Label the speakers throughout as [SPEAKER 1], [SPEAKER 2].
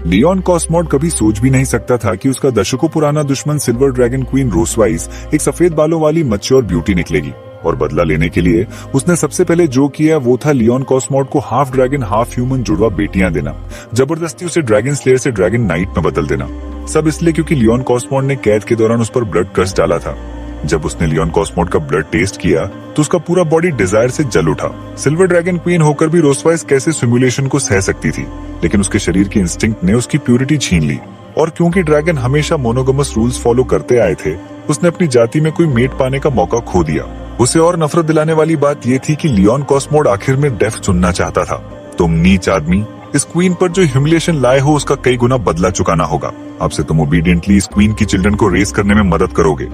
[SPEAKER 1] Leone कॉस्मोड कभी सोच भी नहीं सकता था कि उसका दशकों पुराना दुश्मन सिल्वर ड्रैगन क्वीन रोसवाइस एक सफेद बालों वाली मैच्योर ब्यूटी निकलेगी। और बदला लेने के लिए उसने सबसे पहले जो किया वो था लियोन कॉस्मोड को हाफ ड्रैगन हाफ ह्यूमन जुड़वा बेटियां देना, जबरदस्ती उसे ड्रैगन स्लेयर से ड्रैगन नाइट में बदल देना। सब इसलिए क्योंकि लियोन कॉस्मोड ने कैद के दौरान उस पर ब्लड कर्स डाला था। जब उसने लियोन कॉस्मोड का ब्लड टेस्ट किया तो उसका पूरा बॉडी डिजायर से जल उठा। सिल्वर ड्रैगन क्वीन होकर भी रोसवाइस कैसे सिमुलेशन को सह सकती थी, लेकिन उसके शरीर की इंस्टिंक्ट ने उसकी प्यूरिटी छीन ली। और क्योंकि ड्रैगन हमेशा मोनोगमस रूल्स फॉलो करते आए थे, उसने अपनी जाति में कोई मेट पाने का मौका खो दिया। उसे और नफरत दिलाने वाली बात ये थी कि लियोन कॉस्मोड आखिर में डेथ चुनना चाहता था। तुम नीच आदमी, इस क्वीन पर जो ह्यूमिलिएशन लाए हो उसका कई गुना बदला चुकाना होगा। अब से तुम ओबीडियंटली इस क्वीन की चिल्ड्रन को रेस करने में मदद करोगे।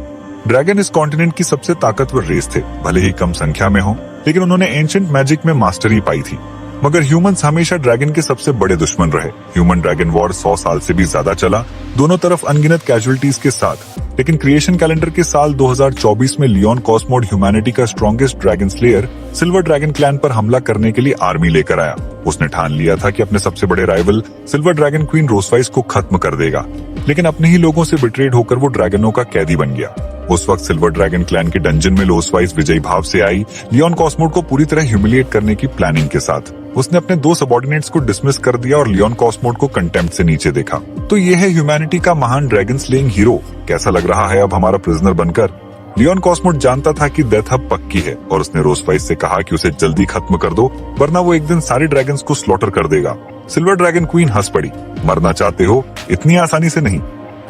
[SPEAKER 1] ड्रैगन इस कॉन्टिनेंट की सबसे ताकतवर रेस थे, भले ही कम संख्या में हो, लेकिन उन्होंने एंशिएंट मैजिक में मास्टरी पाई थी। मगर ह्यूमंस हमेशा ड्रैगन के सबसे बड़े दुश्मन रहे। ह्यूमन ड्रैगन वॉर 100 साल से भी ज्यादा चला, दोनों तरफ अनगिनत कैजुअलिटीज के साथ। लेकिन क्रिएशन कैलेंडर के साल 2024 में लियोन कॉस्मोड ह्यूमैनिटी का strongest dragon slayer silver dragon clan पर हमला करने के लिए आर्मी लेकर आया। उसने ठान लिया था कि अपने सबसे बड़े राइवल सिल्वर ड्रैगन क्वीन रोसवाइस को खत्म कर देगा, लेकिन अपने ही लोगों से बिट्रेड होकर वो ड्रैगनों का कैदी बन गया। उस वक्त सिल्वर ड्रैगन क्लैन के डंजन में रोसवाइस विजयी भाव से आई, लियोन कॉस्मोड को पूरी तरह ह्यूमिलिएट करने की प्लानिंग के साथ। उसने अपने 2 सबॉर्डिनेट्स को डिसमिस कर दिया और लियोन कॉस्मोड को कंटेम्प्ट से नीचे देखा। तो ये है ह्यूमैनिटी का महान ड्रैगन स्लेइंग हीरो। कैसा लग रहा है अब हमारा प्रिजनर बनकर? लियोन कॉस्मोड जानता था कि डेथ अब पक्की है और उसने रोसवाइस से कहा कि उसे जल्दी खत्म कर दो, वरना वो एक दिन सारे ड्रैगन्स को स्लॉटर कर देगा। सिल्वर ड्रैगन क्वीन हंस पड़ी। मरना चाहते हो? इतनी आसानी से नहीं।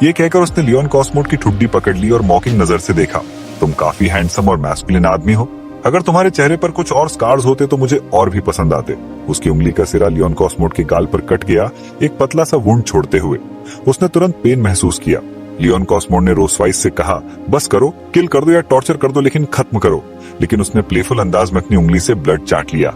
[SPEAKER 1] ये कहकर उसने लियोन कॉस्मोड की ठुड्डी पकड़ ली और मॉकिंग नजर से देखा। तुम काफी हैंडसम और मैस्कुलिन आदमी हो। अगर तुम्हारे चेहरे पर कुछ और स्कार्स होते तो मुझे और भी पसंद आते। उसकी उंगली का सिरा लियोन कॉस्मोड के गाल पर कट गया, एक पतला सा वुंड छोड़ते हुए। उसने तुरंत पेन महसूस किया। लियोन कॉस्मोड ने रोसवाइस से कहा, बस करो, किल कर दो या टॉर्चर कर दो, लेकिन खत्म करो। लेकिन उसने प्लेफुल अंदाज में अपनी उंगली से ब्लड चाट लिया।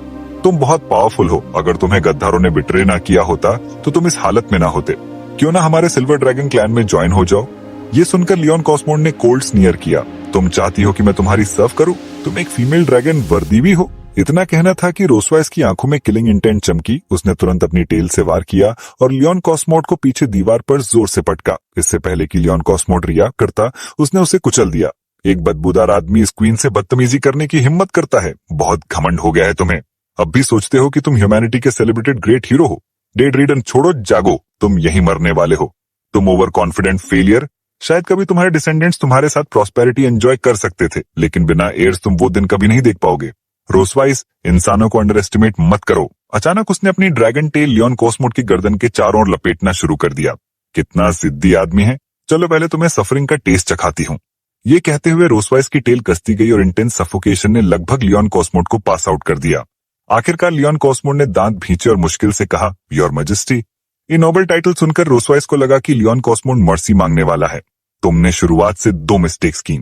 [SPEAKER 1] तुम बहुत पावरफुल हो। अगर तुम्हें गद्दारों ने बिट्रे ना किया होता तो तुम इस हालत में ना होते। क्यों ना हमारे सिल्वर ड्रैगन क्लैन में ज्वाइन हो जाओ। ये सुनकर लियोन कॉस्मोड ने कोल्ड स्नीयर किया। तुम चाहती हो कि मैं तुम्हारी सर्व करूं? तुम एक फीमेल ड्रैगन वर्दी भी हो। इतना कहना था कि रोसवाइस की आंखों में किलिंग इंटेंट चमकी। उसने तुरंत अपनी टेल से वार किया और लियोन कॉस्मोड को पीछे दीवार पर जोर से पटका। इससे पहले कि लियोन कॉस्मोड रिएक्ट करता, उसने उसे कुचल दिया। एक बदबूदार आदमी इस क्वीन से बदतमीजी करने की हिम्मत करता है। बहुत घमंड हो गया है तुम्हें। अब भी सोचते हो कि तुम ह्यूमैनिटी के सेलिब्रेटेड ग्रेट हीरो हो। डेड रीडन छोड़ो, जागो, तुम यही मरने वाले हो। तुम ओवर कॉन्फिडेंट फेलियर। शायद कभी तुम्हारे डिसेंडेंट्स तुम्हारे साथ प्रॉस्पेरिटी एंजॉय कर सकते थे, लेकिन बिना एयर्स तुम वो दिन कभी नहीं देख पाओगे। रोसवाइस, इंसानों को अंडर एस्टिमेट मत करो। अचानक उसने अपनी ड्रैगन टेल लियोन कॉस्मोड की गर्दन के चारों ओर लपेटना शुरू कर दिया। कितना जिद्दी आदमी है। चलो पहले तुम्हें सफरिंग का टेस्ट चखाती हूँ। ये कहते हुए रोसवाइस की टेल कसती गई और इंटेंस सफोकेशन ने लगभग लियोन कॉस्मोड को पास आउट कर दिया। आखिरकार लियोन कॉस्मोड ने दांत भींचे और मुश्किल से कहा, योर मैजेस्टी। ये नोबल टाइटल सुनकर रोसवाइस को लगा कि लियोन कॉस्मोड मर्सी मांगने वाला है। तुमने शुरुआत से 2 मिस्टेक्स की।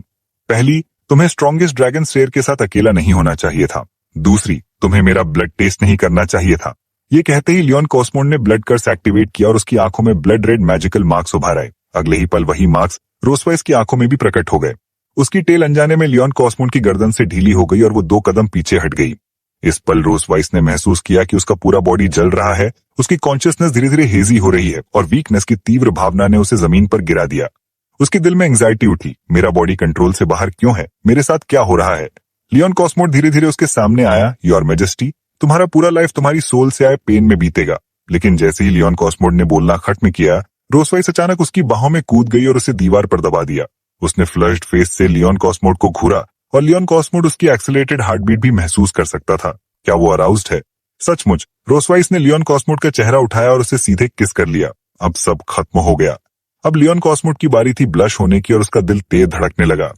[SPEAKER 1] पहली, तुम्हें स्ट्रॉन्गेस्ट ड्रैगन स्लेयर के साथ अकेला नहीं होना चाहिए था। दूसरी, तुम्हें मेरा ब्लड टेस्ट नहीं करना चाहिए था। ये कहते ही लियोन कॉस्मोड ने ब्लड कर्स एक्टिवेट किया और उसकी आंखों में ब्लड रेड मैजिकल मार्क्स उभार आए। अगले ही पल वही मार्क्स रोसवाइस की आंखों में भी प्रकट हो गए। उसकी टेल अनजाने में लियोन कॉस्मोड की गर्दन से ढीली हो गई और वो 2 कदम पीछे हट गई। इस पल रोसवाइस ने महसूस किया कि उसका पूरा बॉडी जल रहा है। उसकी कॉन्शियसनेस धीरे धीरे हेजी हो रही है और वीकनेस की तीव्र भावना ने उसे जमीन पर गिरा दिया। उसके दिल में एंजाइटी उठी। मेरा बॉडी कंट्रोल से बाहर क्यों है? मेरे साथ क्या हो रहा है? लियोन कॉस्मोड धीरे धीरे उसके सामने आया। योर मैजेस्टी, तुम्हारा पूरा लाइफ तुम्हारी सोल से आए पेन में बीतेगा। लेकिन जैसे ही लियोन कॉस्मोड ने बोलना खत्म किया, रोसवाइस अचानक उसकी बाहों में कूद गई और उसे दीवार पर दबा दिया। उसने फ्लश्ड फेस से लियोन कॉस्मोड को घूरा और लियोन कॉस्मोड उसकी एक्सेलरेटेड हार्टबीट भी महसूस कर सकता था। क्या वो अराउज्ड है? सचमुच। रोसवाइस ने लियोन कॉस्मोड का चेहरा उठाया और उसे सीधे किस कर लिया। अब सब खत्म हो गया। अब लियोन कॉस्मोड की बारी थी ब्लश होने की और उसका दिल तेज धड़कने लगा।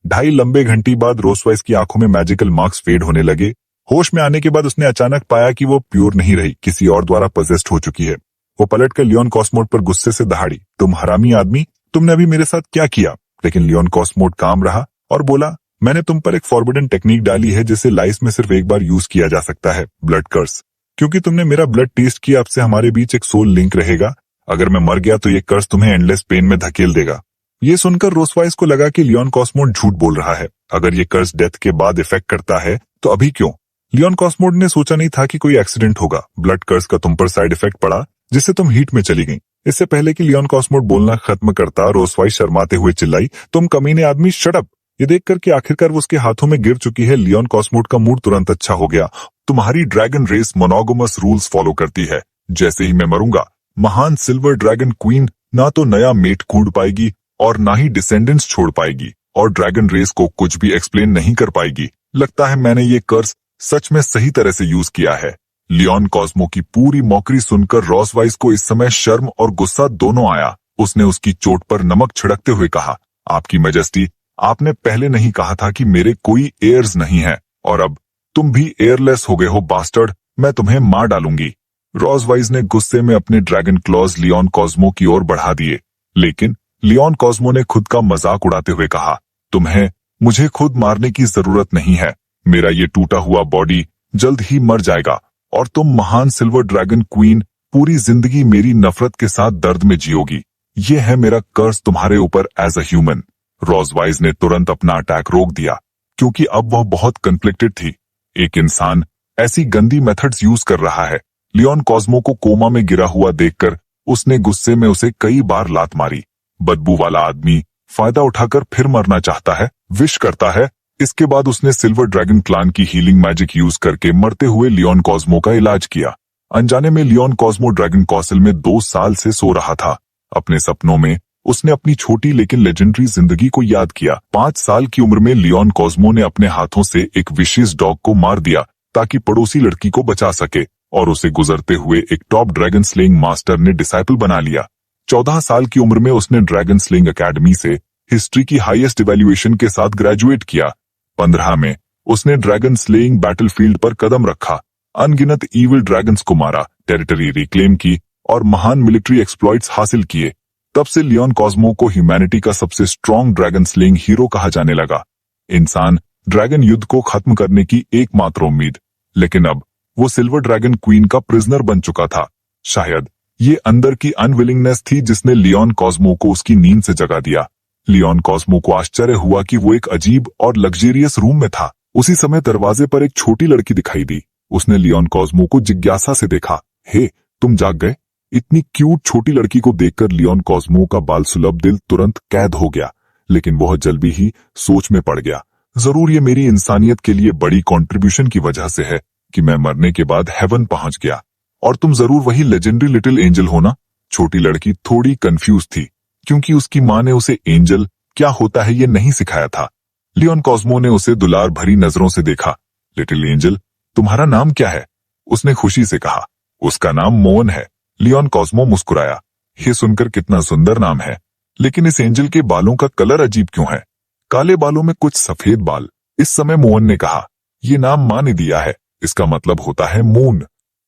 [SPEAKER 1] 2.5 लंबे घंटे बाद रोसवाइस की आंखों में मैजिकल मार्क्स फेड होने लगे। होश में आने के बाद उसने अचानक पाया कि वो प्योर नहीं रही, किसी और द्वारा पोजेस्ड हो चुकी है। वो पलटकर लियोन कॉस्मोड पर गुस्से से दहाड़ी, तुम हरामी आदमी, तुमने अभी मेरे साथ क्या किया? लेकिन लियोन कॉस्मोड काम रहा और बोला, मैंने तुम पर एक फॉरबिडन टेक्निक डाली है जिसे लाइफ में सिर्फ एक बार यूज किया जा सकता है, ब्लड कर्स। क्योंकि तुमने मेरा ब्लड टेस्ट किया, अब से हमारे बीच एक सोल लिंक रहेगा। अगर मैं मर गया तो ये कर्स तुम्हें एंडलेस पेन में धकेल देगा। ये सुनकर रोसवाइस को लगा कि लियोन कॉस्मोड झूठ बोल रहा है। अगर ये कर्स डेथ के बाद इफेक्ट करता है तो अभी क्यों? लियोन कॉस्मोड ने सोचा नहीं था कि कोई एक्सीडेंट होगा। ब्लड कर्स का तुम पर साइड इफेक्ट पड़ा जिससे तुम हीट में चली गई। इससे पहले कि लियोन कॉस्मोड बोलना खत्म करता, रोसवाइस शर्माते हुए चिल्लाई, तुम कमीने आदमी, शट अप। ये देखकर कि आखिरकार वो उसके हाथों में गिर चुकी है, लियोन कॉस्मोड का मूड तुरंत अच्छा हो गया। तुम्हारी dragon race monogamous rules follow करती है। जैसे ही मैं मरूंगा, महान सिल्वर ड्रैगन क्वीन ना तो नया मेट ढूंढ पाएगी और ना ही डिसेंडेंट्स छोड़ पाएगी, और ड्रैगन रेस को कुछ भी एक्सप्लेन नहीं कर पाएगी। लगता है मैंने ये कर्स सच में सही तरह से यूज किया है। लियोन कॉस्मो की पूरी मौकरी सुनकर रोसवाइस को इस समय शर्म और गुस्सा दोनों आया। उसने उसकी चोट पर नमक छिड़कते हुए कहा, आपकी मैजेस्टी, आपने पहले नहीं कहा था कि मेरे कोई एयर्स नहीं है, और अब तुम भी एयरलेस हो गए हो बास्टर्ड। मैं तुम्हें मार डालूंगी। रोसवाइस ने गुस्से में अपने ड्रैगन क्लॉज लियोन कॉस्मो की ओर बढ़ा दिए, लेकिन लियोन कॉस्मो ने खुद का मजाक उड़ाते हुए कहा, तुम्हें मुझे खुद मारने की जरूरत नहीं है। मेरा ये टूटा हुआ बॉडी जल्द ही मर जाएगा और तुम महान सिल्वर ड्रैगन क्वीन पूरी जिंदगी मेरी नफरत के साथ दर्द में जियोगी। ये है मेरा कर्स तुम्हारे ऊपर एज अ ह्यूमन। रोसवाइस ने तुरंत अपना अटैक रोक दिया, क्योंकि अब वह बहुत कन्फ्लिक्टेड थी। एक इंसान ऐसी गंदी मेथड्स यूज कर रहा है। लियोन कॉस्मो को कोमा में गिरा हुआ देखकर उसने गुस्से में उसे कई बार लात मारी। बदबू वाला आदमी फायदा उठाकर फिर मरना चाहता है, विश करता है। इसके बाद उसने सिल्वर ड्रैगन क्लान की हीलिंग मैजिक यूज करके मरते हुए लियोन कॉस्मो का इलाज किया। अनजाने में लियोन कॉस्मो ड्रैगन कॉसल में 2 साल से सो रहा था। अपने सपनों में उसने अपनी छोटी लेकिन लेजेंडरी जिंदगी को याद किया। 5 साल की उम्र में लियोन कॉस्मो ने अपने हाथों से एक विशेष डॉग को मार दिया ताकि पड़ोसी लड़की को बचा सके, और उसे गुजरते हुए एक टॉप ड्रैगन स्लेइंग मास्टर ने डिसाइपल बना लिया। 14 साल की उम्र में उसने ड्रैगन स्लेइंग अकेडमी से हिस्ट्री की हाईएस्ट इवैल्यूएशन के साथ ग्रेजुएट किया। 15 में उसने ड्रैगन स्लेइंग बैटलफील्ड पर कदम रखा, अनगिनत ईविल ड्रैगन्स को मारा, टेरिटरी रिक्लेम की और महान मिलिट्री एक्सप्लॉइट्स हासिल किए। तब से लियोन कॉस्मो को ह्यूमैनिटी का सबसे स्ट्रॉन्ग ड्रैगन स्लेइंग हीरो कहा जाने लगा। इंसान ड्रैगन युद्ध को खत्म करने की एकमात्र उम्मीद, लेकिन अब वो सिल्वर ड्रैगन क्वीन का प्रिजनर बन चुका था। शायद ये अंदर की अनविलिंगनेस थी जिसने लियोन कॉस्मो को उसकी नींद से जगा दिया। लियोन कॉस्मो को आश्चर्य हुआ कि वो एक अजीब और लग्जेरियस रूम में था। उसी समय दरवाजे पर एक छोटी लड़की दिखाई दी। उसने लियोन कॉस्मो को जिज्ञासा से देखा। हे, तुम जाग गए? इतनी क्यूट छोटी लड़की को देखकर लियोन कॉस्मो का बाल सुलभ दिल तुरंत कैद हो गया, लेकिन वह जल्दी ही सोच में पड़ गया। जरूर ये मेरी इंसानियत के लिए बड़ी कंट्रीब्यूशन की वजह से है कि मैं मरने के बाद हेवन पहुंच गया, और तुम जरूर वही लेजेंडरी लिटिल एंजल हो ना? छोटी लड़की थोड़ी कंफ्यूज थी, क्योंकि उसकी माँ ने उसे एंजल क्या होता है ये नहीं सिखाया था। लियोन कॉस्मो ने उसे दुलार भरी नजरों से देखा। लिटिल एंजल, तुम्हारा नाम क्या है? उसने खुशी से कहा। उसका नाम मोहन है। लियोन कॉस्मो मुस्कुराया। ये सुनकर कितना सुंदर नाम है, लेकिन इस एंजल के बालों का कलर अजीब क्यों है? काले बालों में कुछ सफेद बाल। इस समय मोहन ने कहा, ये नाम माँ ने दिया है, इसका मतलब होता है मून।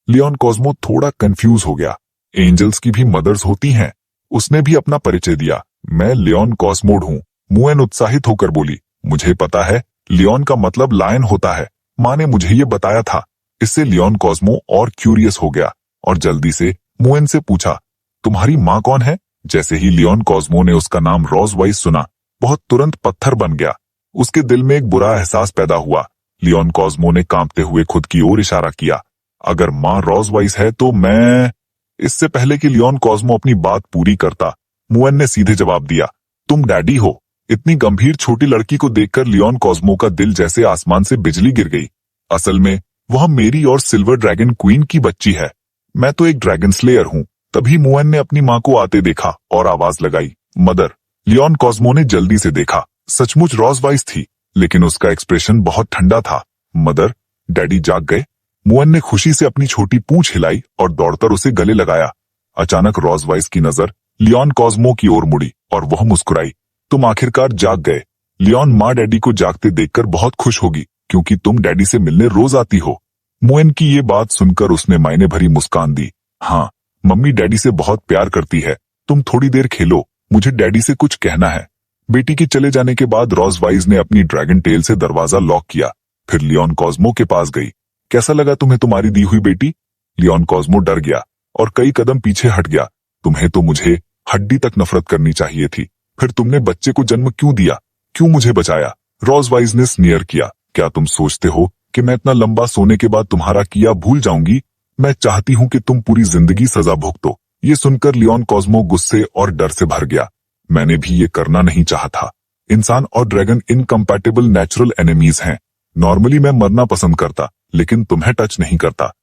[SPEAKER 1] लियोन कॉस्मो थोड़ा कंफ्यूज हो गया। एंजल्स की भी मदर्स होती हैं। उसने भी अपना परिचय दिया। मैं लियोन कॉस्मोड हूँ। मोहन उत्साहित होकर बोली, मुझे पता है, लियोन का मतलब लायन होता है। माँ ने मुझे ये बताया था। इससे लियोन कॉस्मो और क्यूरियस हो गया और जल्दी से मोहन से पूछा, तुम्हारी माँ कौन है? जैसे ही लियोन कॉस्मो ने उसका नाम रोसवाइस सुना, बहुत तुरंत पत्थर बन गया। उसके दिल में एक बुरा एहसास पैदा हुआ। लियोन कॉस्मो ने कांपते हुए खुद की ओर इशारा किया। अगर माँ रोसवाइस है तो मैं... इससे पहले कि लियोन कॉस्मो अपनी बात पूरी करता, मोहन ने सीधे जवाब दिया, तुम डैडी हो। इतनी गंभीर छोटी लड़की को देखकर लियोन कॉस्मो का दिल जैसे आसमान से बिजली गिर गई। असल में वह मेरी और सिल्वर ड्रैगन क्वीन की बच्ची है। मैं तो एक ड्रैगन स्लेयर हूँ। तभी मोहन ने अपनी माँ को आते देखा और आवाज लगाई, मदर। लियोन कॉस्मो ने जल्दी से देखा। सचमुच रोसवाइस थी, लेकिन उसका एक्सप्रेशन बहुत ठंडा था। मदर, डैडी जाग गए? मोहन ने खुशी से अपनी छोटी पूंछ हिलाई और दौड़कर उसे गले लगाया। अचानक रोसवाइस की नजर लियोन कॉस्मो की ओर मुड़ी और वह मुस्कुराई। तुम आखिरकार जाग गए। लियोन माँ डैडी को जागते देखकर बहुत खुश होगी, क्योंकि तुम डैडी से मिलने रोज आती हो। मोहन की ये बात सुनकर उसने मायने भरी मुस्कान दी। हाँ, मम्मी डैडी से बहुत प्यार करती है। तुम थोड़ी देर खेलो, मुझे डैडी से कुछ कहना है। बेटी के चले जाने के बाद रोसवाइस ने अपनी ड्रैगन टेल से दरवाजा लॉक किया। फिर लियोन कॉस्मो के पास गई। कैसा लगा तुम्हें तुम्हारी दी हुई बेटी? लियोन कॉस्मो डर गया और कई कदम पीछे हट गया। तुम्हें तो मुझे हड्डी तक नफरत करनी चाहिए थी। फिर तुमने बच्चे को जन्म क्यों दिया? क्यों मुझे बचाया? रोसवाइस ने स्नीयर किया। क्या तुम सोचते हो कि मैं इतना लंबा सोने के बाद तुम्हारा किया भूल जाऊंगी? मैं चाहती हूँ कि तुम पूरी जिंदगी सजा भुगतो। ये सुनकर लियोन कॉस्मो गुस्से और डर से भर गया। मैंने भी ये करना नहीं चाहा था। इंसान और ड्रैगन इनकम्पैटिबल नेचुरल एनिमीज हैं। नॉर्मली मैं मरना पसंद करता, लेकिन तुम्हें टच नहीं करता।